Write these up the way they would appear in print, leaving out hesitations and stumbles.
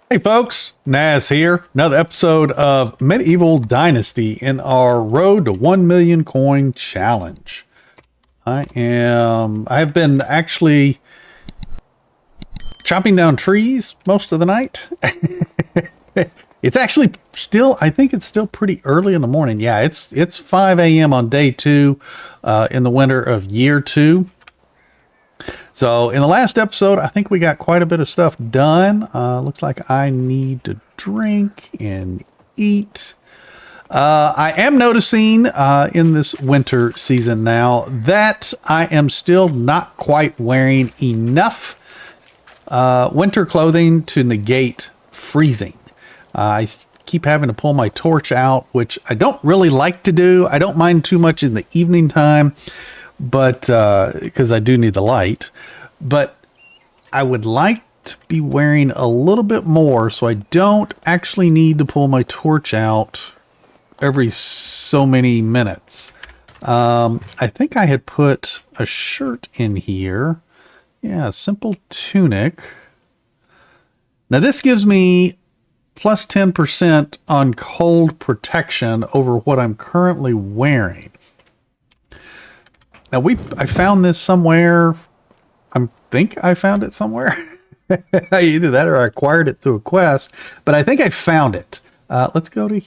Hey folks, Nas here. Another episode of Medieval Dynasty in our Road to 1 Million Coin Challenge. I've been actually chopping down trees most of the night. It's actually still, I think it's still pretty early in the morning. Yeah, it's 5 a.m. on day 2 in the winter of year 2. So in the last episode, I think we got quite a bit of stuff done. Looks like I need to drink and eat. I am noticing in this winter season now that I am still not quite wearing enough winter clothing to negate freezing. I keep having to pull my torch out, which I don't really like to do. I don't mind too much in the evening time, but because I do need the light. But I would like to be wearing a little bit more so I don't actually need to pull my torch out every so many minutes. I think I had put a shirt in here. Yeah, simple tunic. Now this gives me plus 10% on cold protection over what I'm currently wearing. Now I found this somewhere. I think I found it somewhere. Either that or I acquired it through a quest, but I think I found it. Let's go to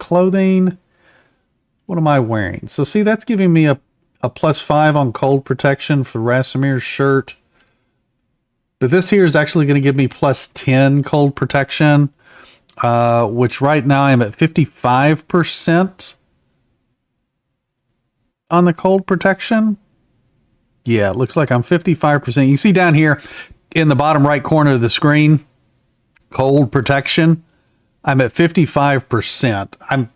clothing. What am I wearing? So see, that's giving me a plus 5 on cold protection for Rasamir's shirt. But this here is actually going to give me plus 10 cold protection, which right now I'm at 55% on the cold protection. Yeah, it looks like I'm 55%. You see down here in the bottom right corner of the screen, cold protection. I'm at 55%.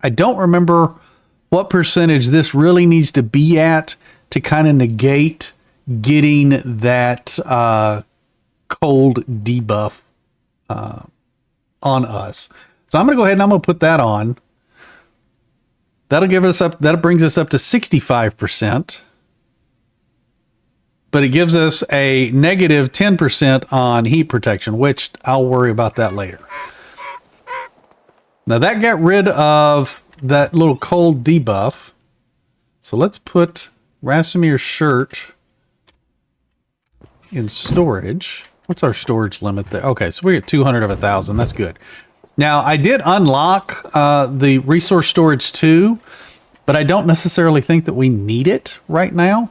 I don't remember what percentage this really needs to be at to kind of negate getting that cold debuff on us. So I'm going to go ahead and I'm going to put that on. That'll brings us up to 65%. But it gives us a negative 10% on heat protection, which I'll worry about that later. Now that got rid of that little cold debuff. So let's put Rasamir's shirt in storage. What's our storage limit there? Okay, so we're at 200 of 1,000. That's good. Now I did unlock the resource storage too, but I don't necessarily think that we need it right now.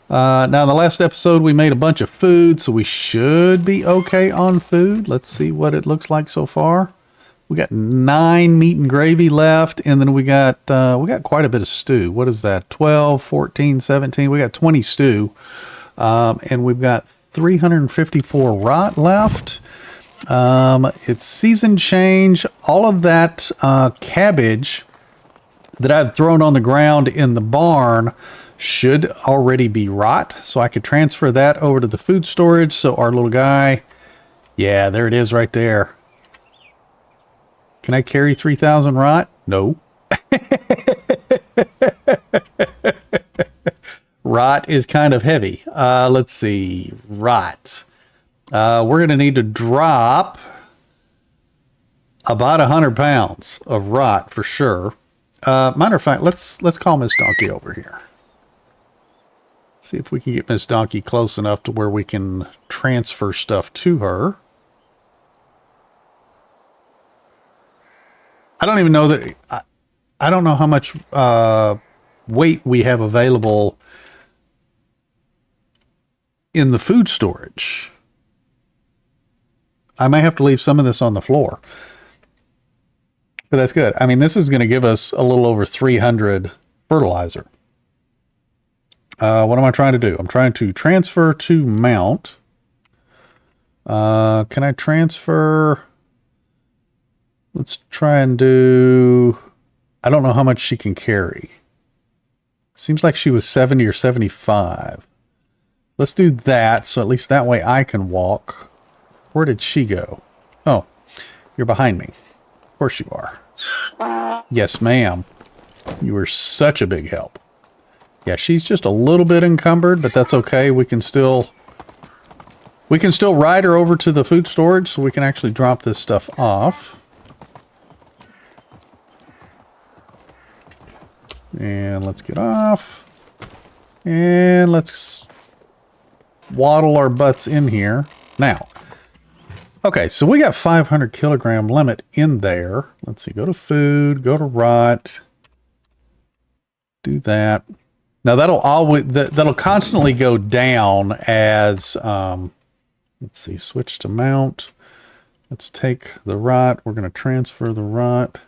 Now in the last episode we made a bunch of food, so we should be okay on food. Let's see what it looks like so far. We got 9 meat and gravy left, and then we got quite a bit of stew. What is that? 12, 14, 17. We got 20 stew. And we've got 354 rot left. It's season change. All of that cabbage that I've thrown on the ground in the barn should already be rot, so I could transfer that over to the food storage. So our little guy, yeah, there it is right there. Can I carry 3,000 rot? No. Rot is kind of heavy. Let's see, rot. We're going to need to drop about 100 pounds of rot for sure. Matter of fact, let's call Miss Donkey over here. See if we can get Miss Donkey close enough to where we can transfer stuff to her. I don't even know that... I don't know how much weight we have available in the food storage. I may have to leave some of this on the floor. But that's good. I mean, this is going to give us a little over 300 fertilizer. What am I trying to do? I'm trying to transfer to mount. Can I transfer? Let's try and do... I don't know how much she can carry. Seems like she was 70 or 75. Let's do that, so at least that way I can walk. Where did she go? Oh, you're behind me. Of course you are. Yes, ma'am. You were such a big help. Yeah, she's just a little bit encumbered, but that's okay. We can still We can still ride her over to the food storage so we can actually drop this stuff off. And let's get off. And let's waddle our butts in here. Now, okay, so we got 500 kilogram limit in there. Let's see, go to food, go to rot. Do that. Now that'll constantly go down as, let's see, switch to mount. Let's take the rot. We're going to transfer the rot.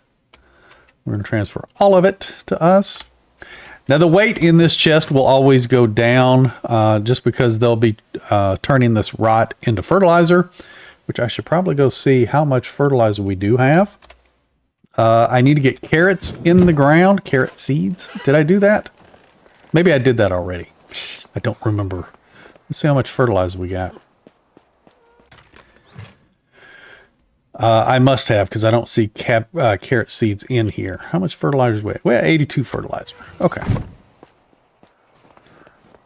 We're going to transfer all of it to us. Now the weight in this chest will always go down just because they'll be turning this rot into fertilizer, which I should probably go see how much fertilizer we do have. I need to get carrots in the ground, carrot seeds. Did I do that? Maybe I did that already. I don't remember. Let's see how much fertilizer we got. I must have, because I don't see carrot seeds in here. How much fertilizer is we have? We have 82 fertilizer. Okay.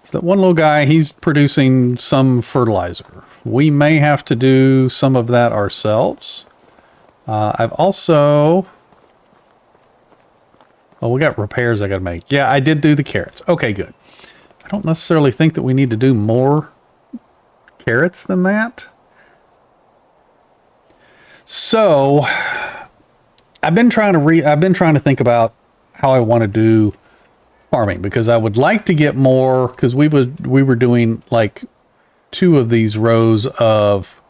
So that one little guy, he's producing some fertilizer. We may have to do some of that ourselves. I've also... Oh, we got repairs I got to make. Yeah, I did do the carrots. Okay, good. I don't necessarily think that we need to do more carrots than that. So, I've been trying to think about how I want to do farming, because I would like to get more, because we were doing like 2 of these rows of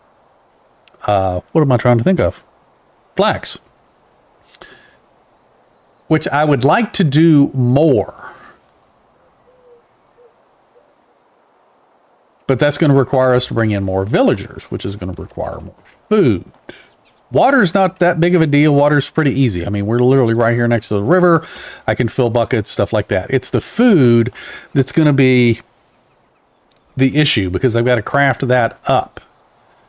what am I trying to think of? Flax. Which I would like to do more. But that's going to require us to bring in more villagers, which is going to require more food. Water's not that big of a deal. Water's pretty easy. I mean, we're literally right here next to the river. I can fill buckets, stuff like that. It's the food that's going to be the issue, because I've got to craft that up.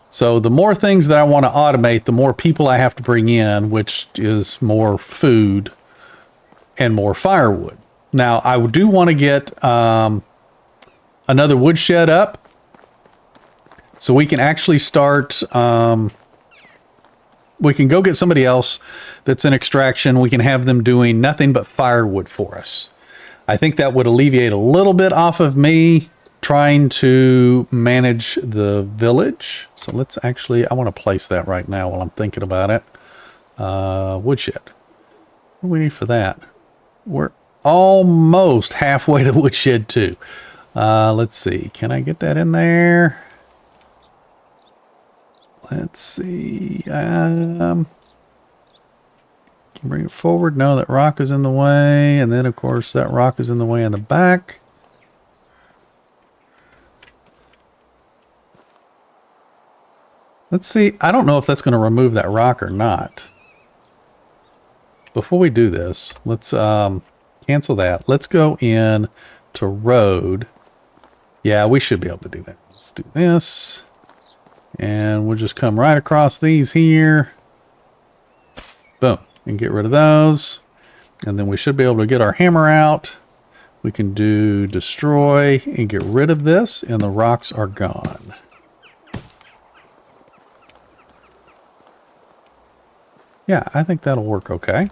So the more things that I want to automate, the more people I have to bring in, which is more food and more firewood. Now, I do want to get another woodshed up so we can actually start... we can go get somebody else that's in extraction. We can have them doing nothing but firewood for us. I think that would alleviate a little bit off of me trying to manage the village. So let's actually, I want to place that right now while I'm thinking about it. Woodshed. What do we need for that? We're almost halfway to woodshed 2. Let's see. Can I get that in there? Let's see. Can bring it forward. No, that rock is in the way. And then, of course, that rock is in the way in the back. Let's see. I don't know if that's going to remove that rock or not. Before we do this, let's cancel that. Let's go in to road. Yeah, we should be able to do that. Let's do this. And we'll just come right across these here. Boom. And get rid of those. And then we should be able to get our hammer out. We can do destroy and get rid of this. And the rocks are gone. Yeah, I think that'll work okay.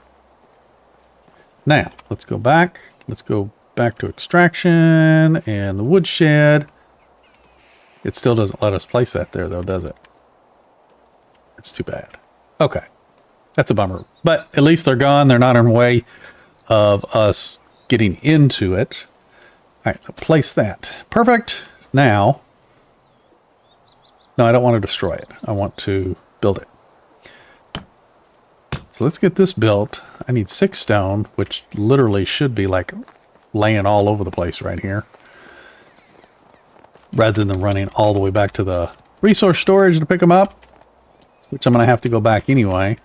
Now, let's go back. Let's go back to extraction and the woodshed. It still doesn't let us place that there, though, does it? It's too bad. Okay. That's a bummer. But at least they're gone. They're not in the way of us getting into it. All right, so place that. Perfect. Now, no, I don't want to destroy it. I want to build it. So let's get this built. I need 6 stone, which literally should be like laying all over the place right here, rather than running all the way back to the resource storage to pick them up, which I'm going to have to go back anyway,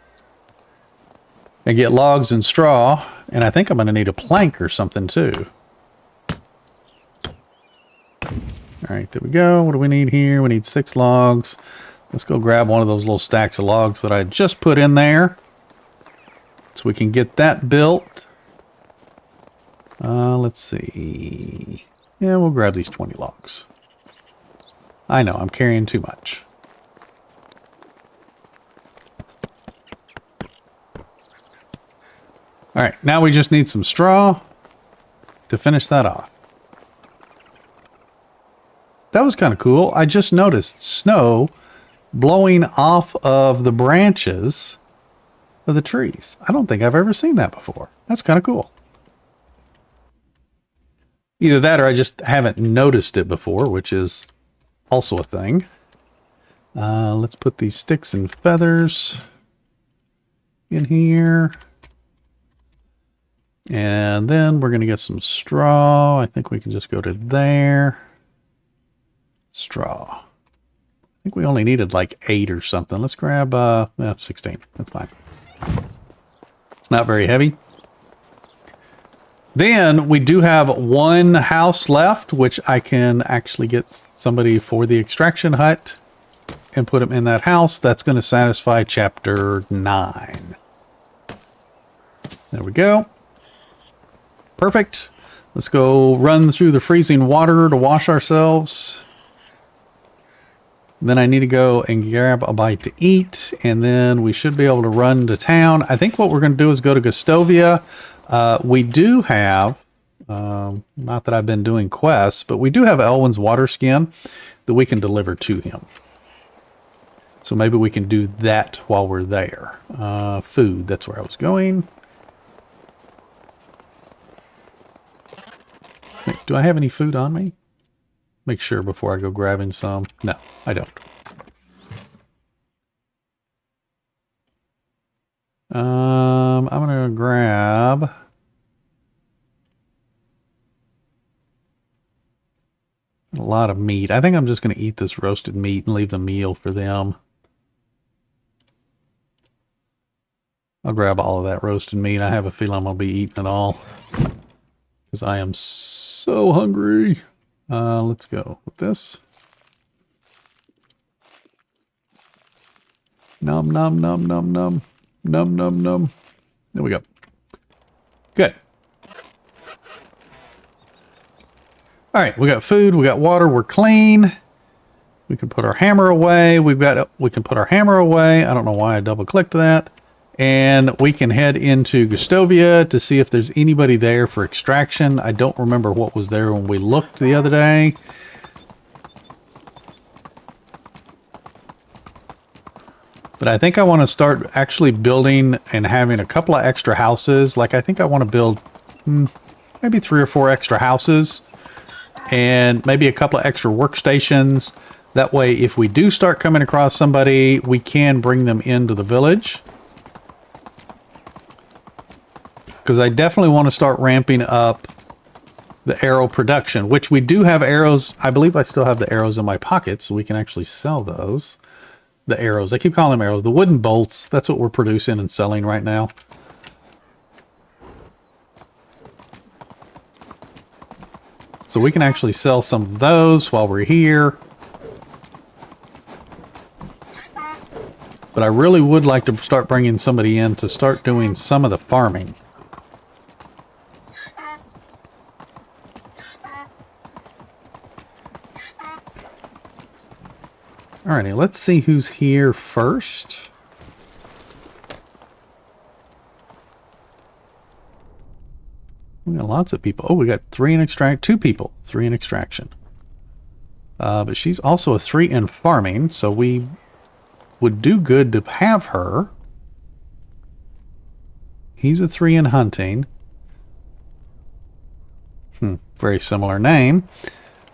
and get logs and straw. And I think I'm going to need a plank or something too. All right, there we go. What do we need here? We need 6 logs. Let's go grab one of those little stacks of logs that I just put in there, so we can get that built. Let's see. Yeah, we'll grab these 20 logs. I know, I'm carrying too much. All right, now we just need some straw to finish that off. That was kind of cool. I just noticed snow blowing off of the branches of the trees. I don't think I've ever seen that before. That's kind of cool. Either that or I just haven't noticed it before, which is also a thing. Let's put these sticks and feathers in here. And then we're going to get some straw. I think we can just go to there. Straw. I think we only needed like 8 or something. Let's grab 16. That's fine. It's not very heavy. Then we do have one house left, which I can actually get somebody for the extraction hut and put them in that house. That's going to satisfy chapter 9. There we go. Perfect. Let's go run through the freezing water to wash ourselves. Then I need to go and grab a bite to eat, and then we should be able to run to town. I think what we're going to do is go to Gustovia. We do have, not that I've been doing quests, but we do have Elwyn's water skin that we can deliver to him. So maybe we can do that while we're there. Food, that's where I was going. Wait, do I have any food on me? Make sure before I go grabbing some. No, I don't. I'm going to grab a lot of meat. I think I'm just going to eat this roasted meat and leave the meal for them. I'll grab all of that roasted meat. I have a feeling I'm going to be eating it all because I am so hungry. Let's go with this. Nom, nom, nom, nom, nom. Nom, nom, nom. There we go. Good. All right, we got food, we got water, we're clean. We can put our hammer away. We can put our hammer away. I don't know why I double-clicked that. And we can head into Gustovia to see if there's anybody there for extraction. I don't remember what was there when we looked the other day. But I think I want to start actually building and having a couple of extra houses. Like I think I want to build maybe 3 or 4 extra houses and maybe a couple of extra workstations. That way, if we do start coming across somebody, we can bring them into the village. Because I definitely want to start ramping up the arrow production, which we do have arrows. I believe I still have the arrows in my pocket, so we can actually sell those. The arrows. I keep calling them arrows. The wooden bolts. That's what we're producing and selling right now. So we can actually sell some of those while we're here. But I really would like to start bringing somebody in to start doing some of the farming. Alrighty, let's see who's here first. We got lots of people. Oh, we got 3 in extract, 2 people, 3 in extraction. But she's also a 3 in farming, so we would do good to have her. He's a 3 in hunting. Very similar name.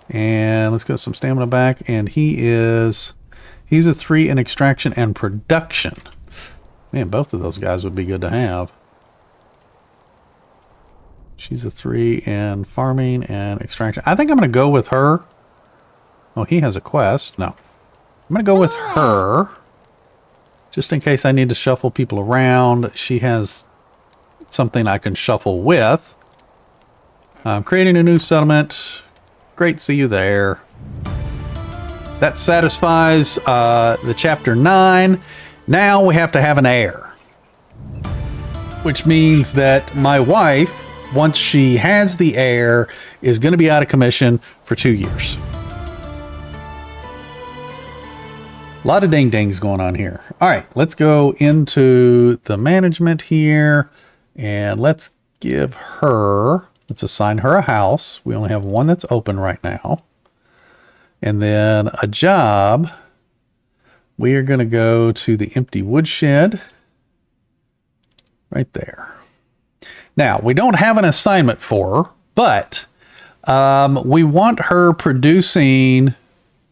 And let's get some stamina back. And he's a 3 in extraction and production. Man, both of those guys would be good to have. She's a 3 in farming and extraction. I think I'm going to go with her. Oh, he has a quest. No. I'm going to go with her. Just in case I need to shuffle people around. She has something I can shuffle with. I'm creating a new settlement. Great, see you there. That satisfies the chapter 9. Now we have to have an heir. Which means that my wife, once she has the heir, is going to be out of commission for 2 years. A lot of ding dings going on here. All right, let's go into the management here and let's let's assign her a house. We only have one that's open right now. And then a job. We are going to go to the empty woodshed right there. Now, we don't have an assignment for her, but we want her producing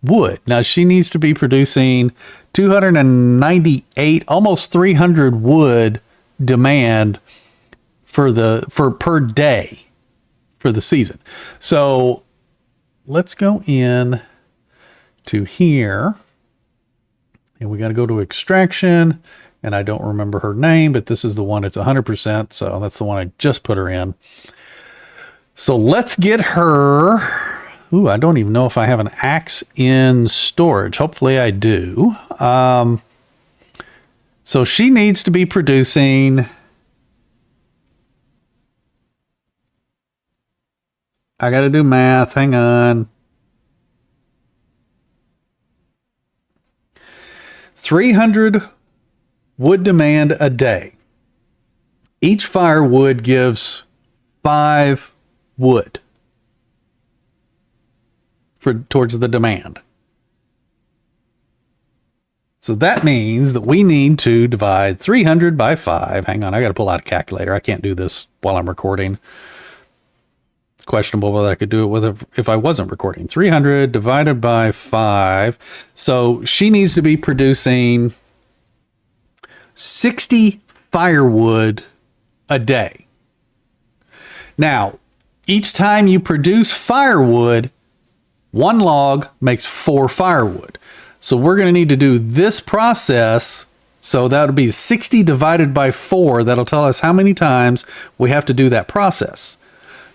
wood. Now, she needs to be producing 298, almost 300 wood demand for per day for the season. So let's go in to here. And we got to go to extraction, and I don't remember her name, but this is the one that's 100%. So that's the one I just put her in. So let's get her. Ooh, I don't even know if I have an axe in storage. Hopefully I do. So she needs to be producing. I got to do math. Hang on. 300 wood demand a day. Each firewood gives 5 wood towards the demand. So that means that we need to divide 300 by 5. Hang on, I got to pull out a calculator. I can't do this while I'm recording. It's questionable whether I could do it if I wasn't recording. 300 divided by 5. So she needs to be producing 60 firewood a day. Now, each time you produce firewood, 1 log makes 4 firewood. So we're going to need to do this process. So that would be 60 divided by 4. That'll tell us how many times we have to do that process.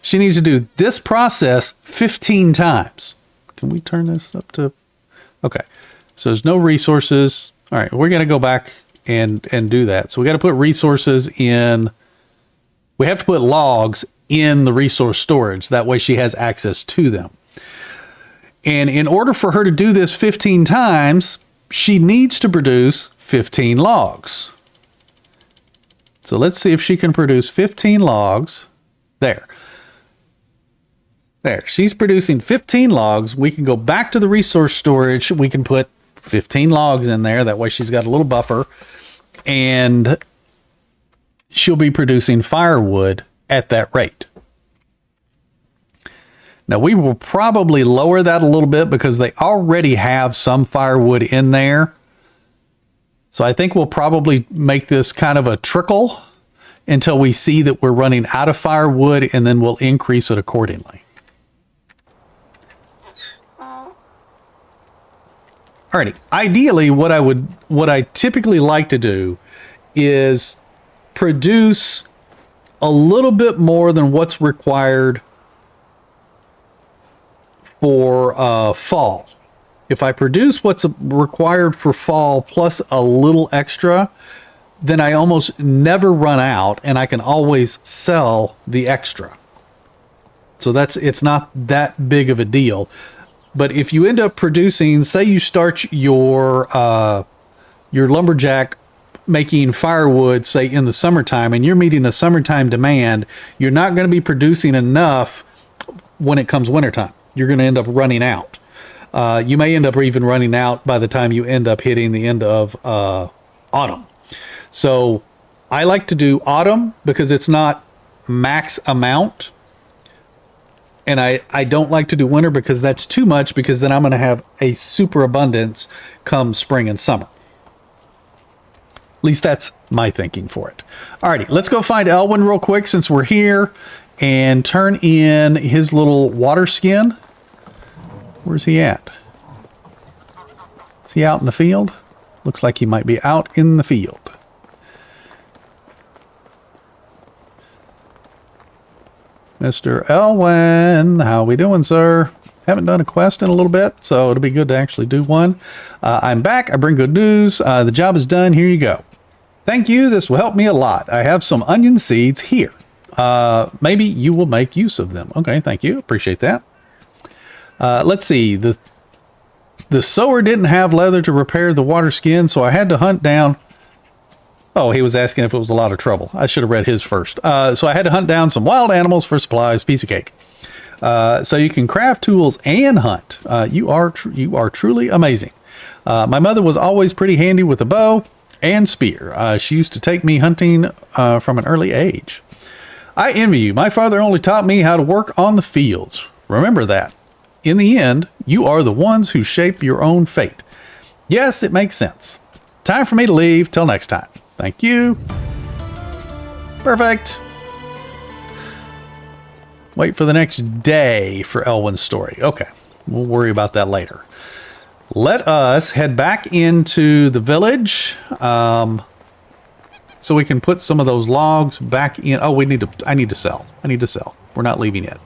She needs to do this process 15 times. Can we turn this up to... Okay. So there's no resources. All right. We're going to go back and do that. So we got to put resources in... We have to put logs in the resource storage. That way she has access to them. And in order for her to do this 15 times, she needs to produce 15 logs. So let's see if she can produce 15 logs. There. There, she's producing 15 logs. We can go back to the resource storage. We can put 15 logs in there. That way she's got a little buffer. And she'll be producing firewood at that rate. Now, we will probably lower that a little bit because they already have some firewood in there. So I think we'll probably make this kind of a trickle until we see that we're running out of firewood, and then we'll increase it accordingly. Alrighty. Ideally, what I typically like to do is produce a little bit more than what's required for fall. If I produce what's required for fall plus a little extra, then I almost never run out, and I can always sell the extra. So it's not that big of a deal. But if you end up producing, say you start your lumberjack making firewood, say in the summertime, and you're meeting a summertime demand, you're not going to be producing enough when it comes wintertime. You're going to end up running out. You may end up even running out by the time you end up hitting the end of autumn. So I like to do autumn because it's not max amount. And I don't like to do winter because that's too much, because then I'm going to have a super abundance come spring and summer. At least that's my thinking for it. Alrighty, let's go find Elwin real quick since we're here and turn in his little water skin. Where's he at? Is he out in the field? Looks like he might be out in the field. Mr. Elwin, how we doing, sir? Haven't done a quest in a little bit, so it'll be good to actually do one. I'm back. I bring good news. The job is done. Here you go. Thank you. This will help me a lot. I have some onion seeds here. Maybe you will make use of them. Okay, thank you. Appreciate that. Let's see. The sower didn't have leather to repair the water skin, so I had to hunt down... Oh, he was asking if it was a lot of trouble. I should have read his first. So I had to hunt down some wild animals for supplies. Piece of cake. So you can craft tools and hunt. You are truly amazing. My mother was always pretty handy with a bow and spear. She used to take me hunting from an early age. I envy you. My father only taught me how to work on the fields. Remember that. In the end, you are the ones who shape your own fate. Yes, it makes sense. Time for me to leave. Till next time. Thank you. Perfect. Wait for the next day for Elwyn's story. Okay, we'll worry about that later. Let us head back into the village, so we can put some of those logs back in. Oh, I need to sell. We're not leaving yet.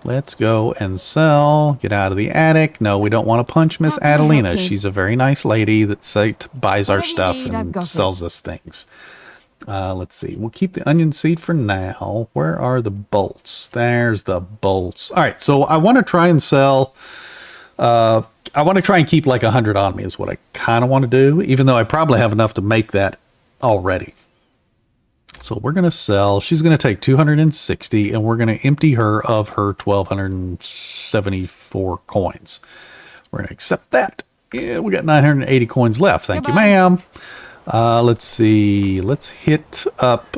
Let's go and sell. Get out of the attic. No, we don't want to punch Miss Adelina. She's a very nice lady that buys our stuff and sells us things. Let's see. We'll keep the onion seed for now. Where are the bolts? There's the bolts. All right. So I want to try and sell. I want to try and keep like 100 on me is what I kind of want to do, even though I probably have enough to make that already. So we're going to sell. She's going to take 260 and we're going to empty her of her 1,274 coins. We're going to accept that. Yeah, we got 980 coins left. Thank you, ma'am. Let's see. Let's hit up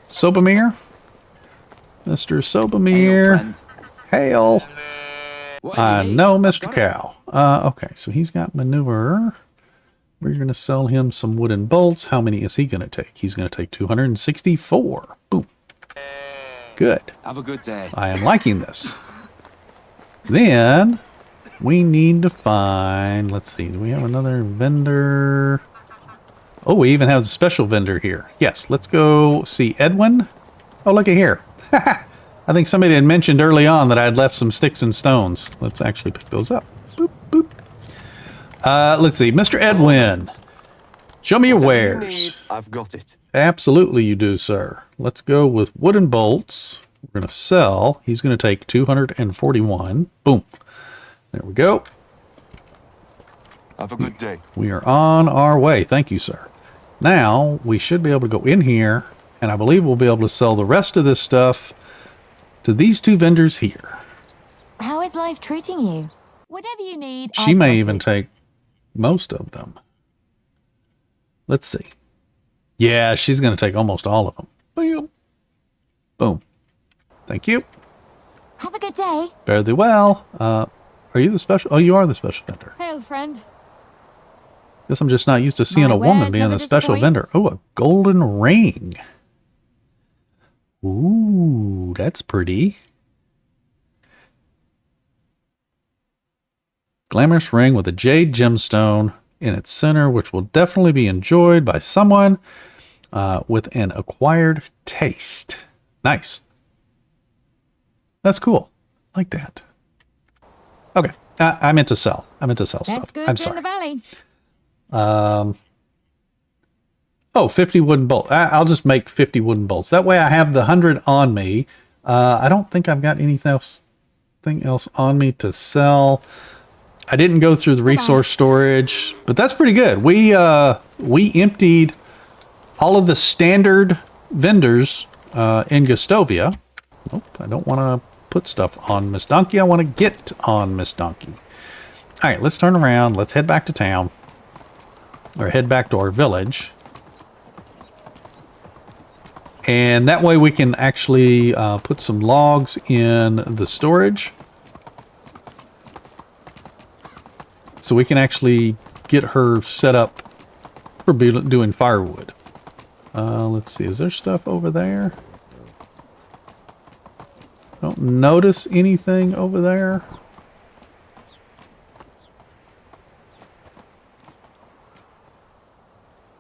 Sobomir. Mr. Sobomir. Hail. No, Mr. Cow. Okay, so he's got manure. We're going to sell him some wooden bolts. How many is he going to take? He's going to take 264. Boom. Good. Have a good day. I am liking this. Then we need to find, let's see, do we have another vendor? Oh, we even have a special vendor here. Yes, let's go see Edwin. Oh, look at here. I think somebody had mentioned early on that I had left some sticks and stones. Let's actually pick those up. Boop, boop. Let's see. Mr. Edwin, show me your wares. I've got it. Absolutely you do, sir. Let's go with wooden bolts. We're going to sell. He's going to take 241. Boom. There we go. Have a good day. We are on our way. Thank you, sir. Now, we should be able to go in here, and I believe we'll be able to sell the rest of this stuff to these two vendors here. How is life treating you? Whatever you need. She may even take most of them. Let's see. Yeah, she's going to take almost all of them. Boom. Boom. Thank you. Have a good day. Fare thee well. Are you the special? Oh, you are the special vendor. Hail, friend. Guess I'm just not used to seeing My a woman wares being never a special disappoint. vendor. Oh, a golden ring. Ooh, that's pretty. Glamorous ring with a jade gemstone in its center, which will definitely be enjoyed by someone with an acquired taste. Nice. That's cool. Like that. Okay. I meant to sell. I meant to sell Best stuff. goods I'm in sorry. the valley. Oh, 50 wooden bolts. I'll just make 50 wooden bolts. That way I have the 100 on me. I don't think I've got anything else on me to sell. I didn't go through the resource storage, but that's pretty good. We emptied all of the standard vendors in Gustovia. Nope, I don't want to put stuff on Miss Donkey. I want to get on Miss Donkey. All right, let's turn around. Let's head back to town. Or head back to our village. And that way we can actually put some logs in the storage. So we can actually get her set up for doing firewood. Let's see, is there stuff over there? Don't notice anything over there.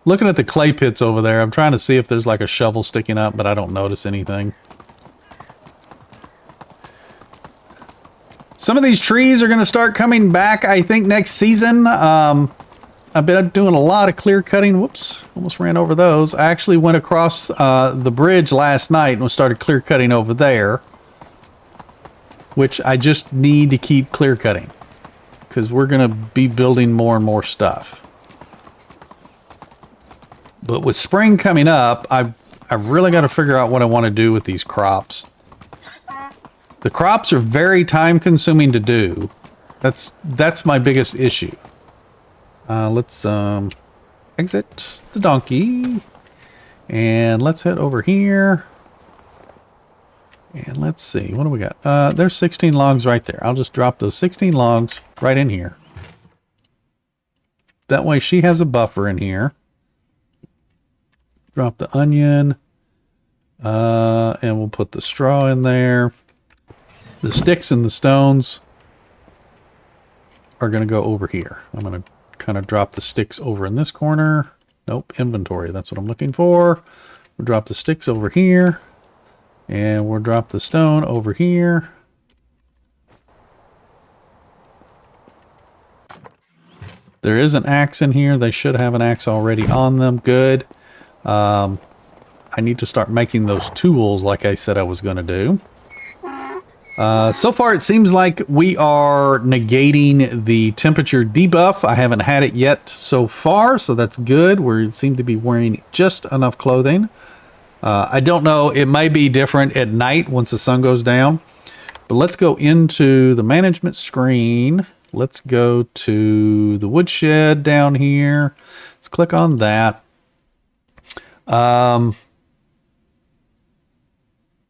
Looking at the clay pits over there, I'm trying to see if there's like a shovel sticking up, but I don't notice anything. Some of these trees are going to start coming back, I think, next season. I've been doing a lot of clear cutting. Whoops, almost ran over those. I actually went across the bridge last night and started clear cutting over there, which I just need to keep clear cutting. because we're going to be building more and more stuff. But with spring coming up, I've really got to figure out what I want to do with these crops. The crops are very time consuming to do. That's my biggest issue. Let's exit the donkey. And let's head over here. And let's see, what do we got? There's 16 logs right there. I'll just drop those 16 logs right in here. That way she has a buffer in here. Drop the onion. And we'll put the straw in there. The sticks and the stones are going to go over here. I'm going to kind of drop the sticks over in this corner. Nope, inventory. That's what I'm looking for. We'll drop the sticks over here. And we'll drop the stone over here. There is an axe in here. They should have an axe already on them. Good. I need to start making those tools like I said I was going to do. So far it seems like we are negating the temperature debuff. I haven't had it yet so far, so that's good. We seem to be wearing just enough clothing. I don't know, it may be different at night once the sun goes down. But let's go into the management screen. Let's go to the woodshed down here. Let's click on that.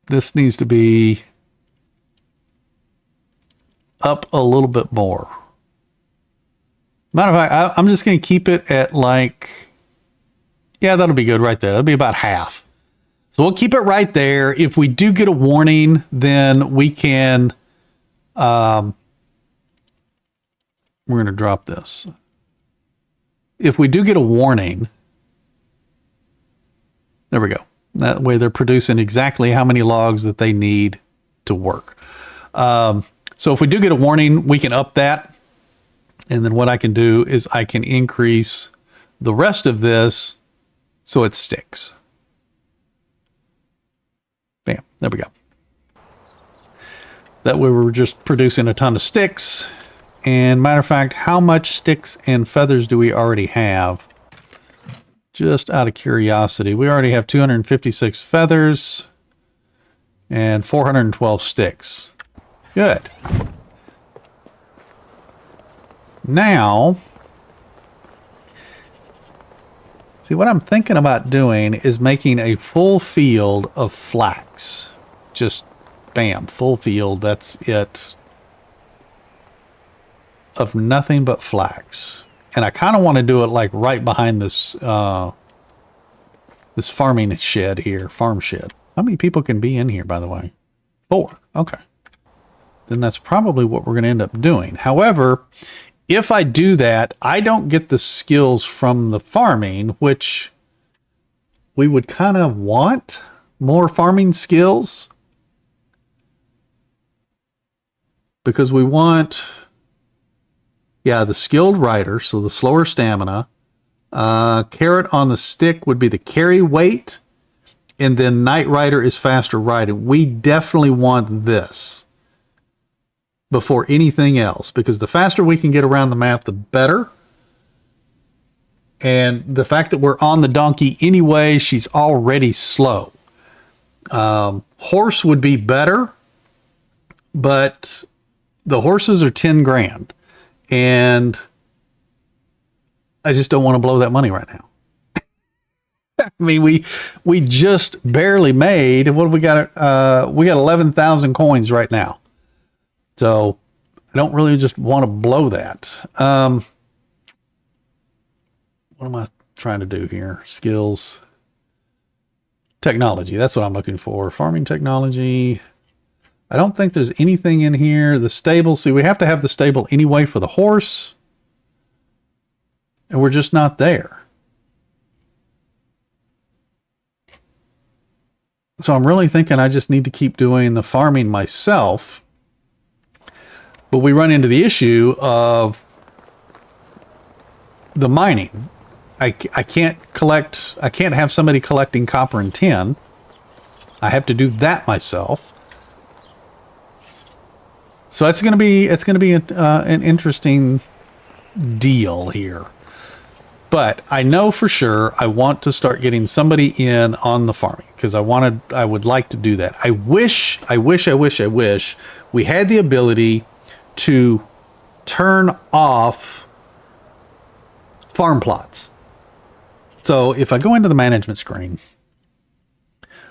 This needs to be up a little bit more. Matter of fact, I'm just going to keep it at like, yeah, that'll be good right there. That'll be about half. So we'll keep it right there. If we do get a warning, then we can, we're going to drop this. If we do get a warning, there we go. That way they're producing exactly how many logs that they need to work. So if we do get a warning, we can up that. And then what I can do is I can increase the rest of this so it sticks. Bam, there we go. That way we're just producing a ton of sticks. And matter of fact, how much sticks and feathers do we already have? Just out of curiosity, we already have 256 feathers and 412 sticks. Good. Now, see, what I'm thinking about doing is making a full field of flax. Just bam, full field, that's it. Of nothing but flax. And I kind of want to do it like right behind this this farming shed here, farm shed. How many people can be in here, by the way? 4. Okay. Then that's probably what we're going to end up doing. However, if I do that, I don't get the skills from the farming, which we would kind of want more farming skills. Because we want, yeah, the skilled rider, so the slower stamina. Carrot on the stick would be the carry weight. And then Night Rider is faster riding. We definitely want this before anything else, because the faster we can get around the map, the better. And the fact that we're on the donkey anyway, she's already slow. Horse would be better, but the horses are 10 grand. And I just don't want to blow that money right now. I mean, we just barely made, what have we got? We got 11,000 coins right now. So I don't really just want to blow that. What am I trying to do here? Skills. Technology. That's what I'm looking for. Farming technology. I don't think there's anything in here. The stable. See, we have to have the stable anyway for the horse. And we're just not there. So I'm really thinking I just need to keep doing the farming myself. But we run into the issue of the mining. I can't collect, I can't have somebody collecting copper and tin. I have to do that myself. So So it's going to be an interesting deal here. But I know for sure I want to start getting somebody in on the farming because I would like to do that. I wish we had the ability to turn off farm plots. So if I go into the management screen,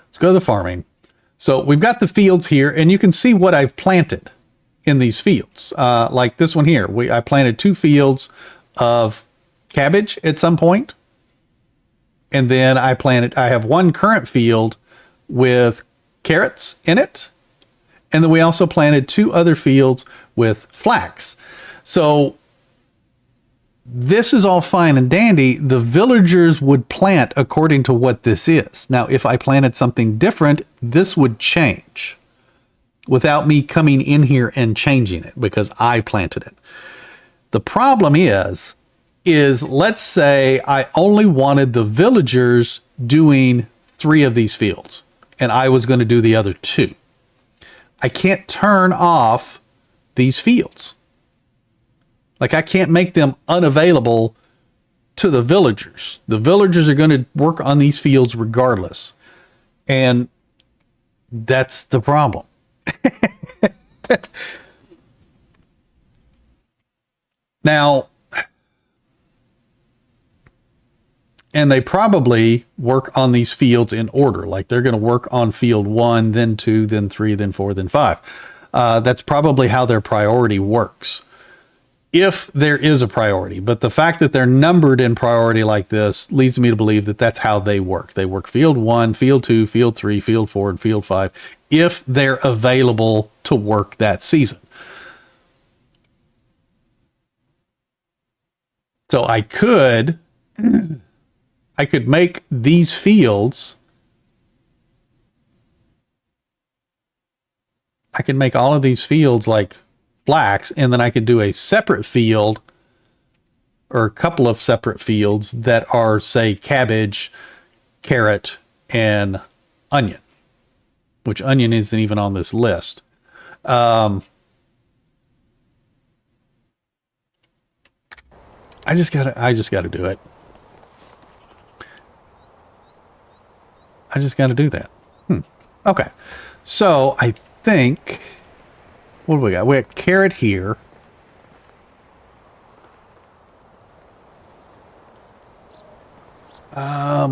let's go to the farming. So we've got the fields here and you can see what I've planted in these fields. Like this one here, I planted 2 fields of cabbage at some point. And then I have 1 current field with carrots in it. And then we also planted 2 other fields with flax. So this is all fine and dandy. The villagers would plant according to what this is. Now, if I planted something different, this would change without me coming in here and changing it because I planted it. The problem is let's say I only wanted the villagers doing 3 of these fields and I was going to do the other 2. I can't turn off these fields. Like I can't make them unavailable to the villagers. The villagers are going to work on these fields regardless. And that's the problem. Now, and they probably work on these fields in order. Like they're going to work on field 1, then 2, then 3, then 4, then 5. That's probably how their priority works. If there is a priority. But the fact that they're numbered in priority like this leads me to believe that that's how they work. They work field 1, field 2, field 3, field 4, and field 5 if they're available to work that season. So I could make these fields, I could make all of these fields like flax, and then I could do a separate field or a couple of separate fields that are, say, cabbage, carrot, and onion, which onion isn't even on this list. I just gotta do it. I just got to do that. Okay. So I think, what do we got? We got carrot here. I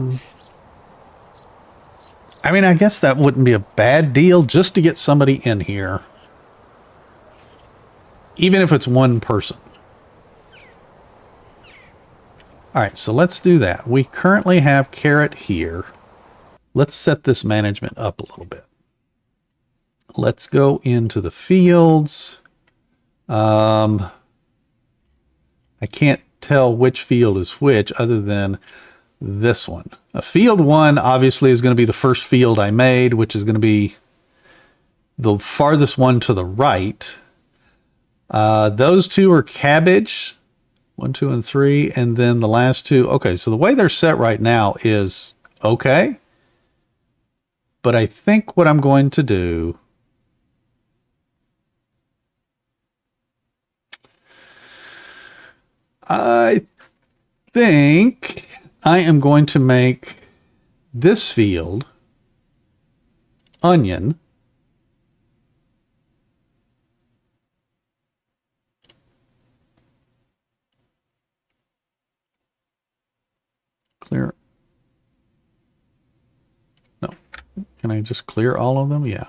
mean, I guess that wouldn't be a bad deal just to get somebody in here. Even if it's 1 person. All right, so let's do that. We currently have carrot here. Let's set this management up a little bit. Let's go into the fields. I can't tell which field is which other than this one. Field 1 obviously is going to be the first field I made, which is going to be the farthest one to the right. Those 2 are cabbage. 1, 2, and 3. And then the last 2. Okay, so the way they're set right now is okay. But I think what I'm going to do, I think I am going to make this field onion. Clear. No. Can I just clear all of them? Yeah.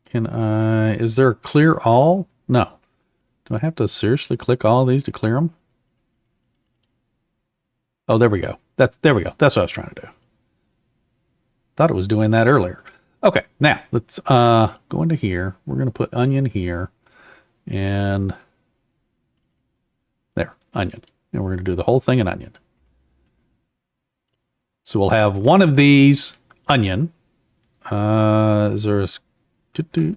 Can I, is there a clear all? No. Do I have to seriously click all of these to clear them? Oh, there we go. There we go. That's what I was trying to do. Thought it was doing that earlier. Okay, now let's go into here. We're going to put onion here and there, onion. And we're going to do the whole thing in onion. So we'll have one of these onion. Is there a...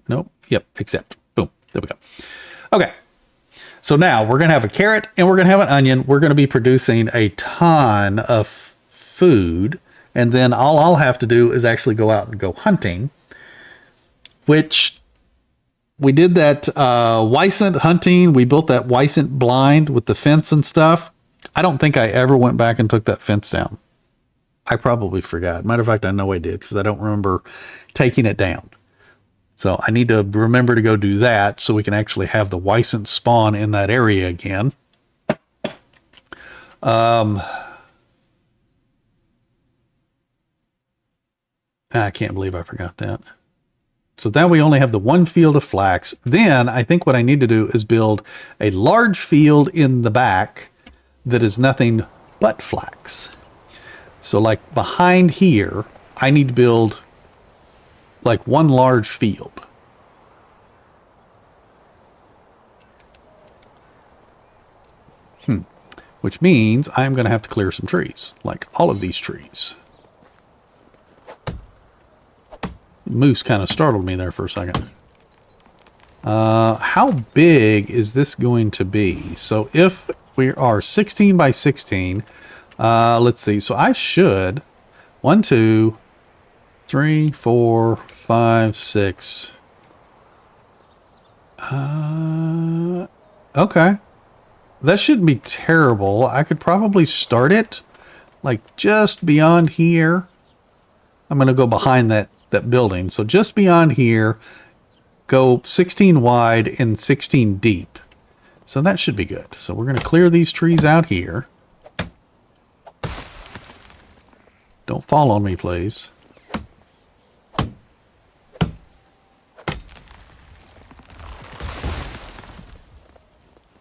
Nope. Yep, accept. Boom. There we go. Okay. So now we're going to have a carrot and we're going to have an onion. We're going to be producing a ton of food. And then all I'll have to do is actually go out and go hunting, which we did that Wysant hunting. We built that Wysant blind with the fence and stuff. I don't think I ever went back and took that fence down. I probably forgot. Matter of fact, I know I did because I don't remember taking it down. So I need to remember to go do that so we can actually have the Wysant spawn in that area again. I can't believe I forgot that. So now we only have the one field of flax. Then I think what I need to do is build a large field in the back that is nothing but flax. So like behind here, I need to build like one large field. Which means I'm going to have to clear some trees, like all of these trees. Moose kind of startled me there for a second. How big is this going to be? So if we are 16 by 16, let's see. So I should 1, 2, 3, 4, 5, 6. Okay. That shouldn't be terrible. I could probably start it like just beyond here. I'm going to go behind that building. So just beyond here, go 16 wide and 16 deep. So that should be good. So we're going to clear these trees out here. Don't fall on me, please.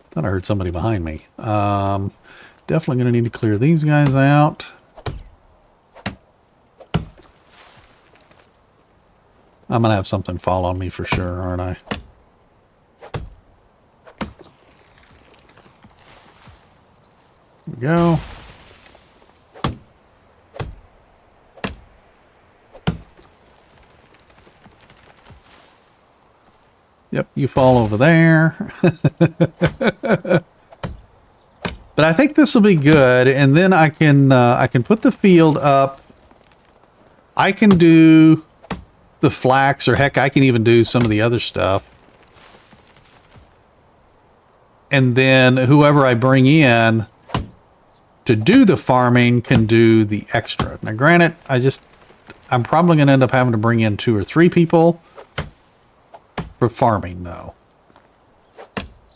Thought I heard somebody behind me. Definitely going to need to clear these guys out. I'm going to have something fall on me for sure, aren't I? There we go. Yep, you fall over there. But I think this will be good, and then I can put the field up. I can do the flax, or heck, I can even do some of the other stuff. And then whoever I bring in to do the farming can do the extra. Now, granted, I'm probably going to end up having to bring in 2 or 3 people for farming, though.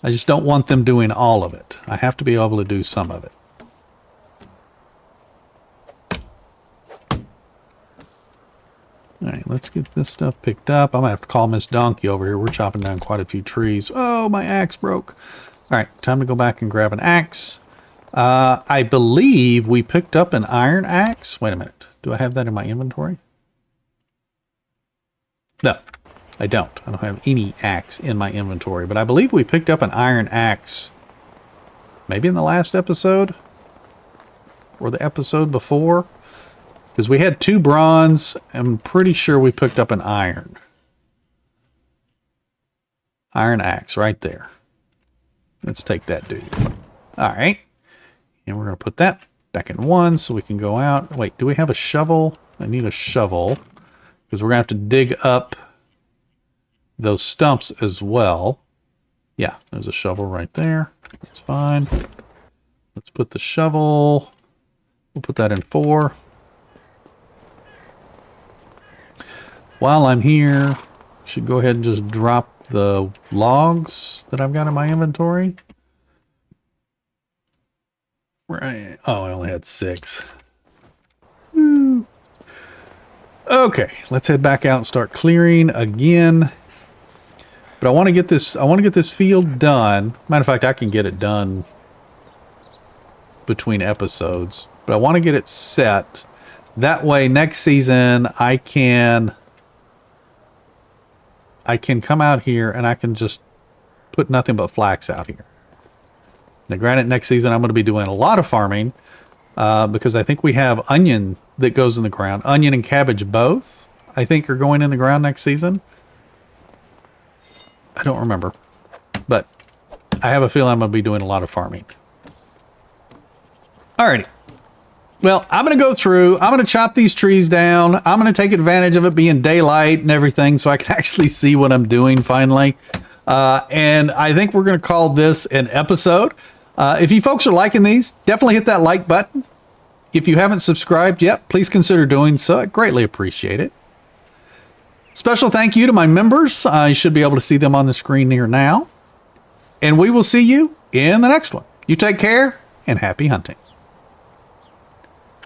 I just don't want them doing all of it. I have to be able to do some of it. All right, let's get this stuff picked up. I'm going to have to call Miss Donkey over here. We're chopping down quite a few trees. Oh, my axe broke. All right, time to go back and grab an axe. I believe we picked up an iron axe. Wait a minute. Do I have that in my inventory? No, I don't. I don't have any axe in my inventory. But I believe we picked up an iron axe. Maybe in the last episode? Or the episode before? Because we had 2 bronze. I'm pretty sure we picked up an iron. Iron axe right there. Let's take that dude. All right. And we're going to put that back in 1 so we can go out. Wait, do we have a shovel? I need a shovel. Because we're going to have to dig up those stumps as well. Yeah, there's a shovel right there. That's fine. Let's put the shovel. We'll put that in 4. While I'm here, I should go ahead and just drop the logs that I've got in my inventory. Right. Oh, I only had 6. Okay, let's head back out and start clearing again. But I want to get this field done. Matter of fact, I can get it done between episodes. But I want to get it set. That way next season I can come out here and I can just put nothing but flax out here. Now, granted, next season I'm going to be doing a lot of farming because I think we have onion that goes in the ground. Onion and cabbage both, I think, are going in the ground next season. I don't remember. But I have a feeling I'm going to be doing a lot of farming. Alrighty. Well, I'm going to go through, I'm going to chop these trees down. I'm going to take advantage of it being daylight and everything so I can actually see what I'm doing finally. And I think we're going to call this an episode. If you folks are liking these, definitely hit that like button. If you haven't subscribed yet, please consider doing so. I greatly appreciate it. Special thank you to my members. You should be able to see them on the screen here now. And we will see you in the next one. You take care and happy hunting.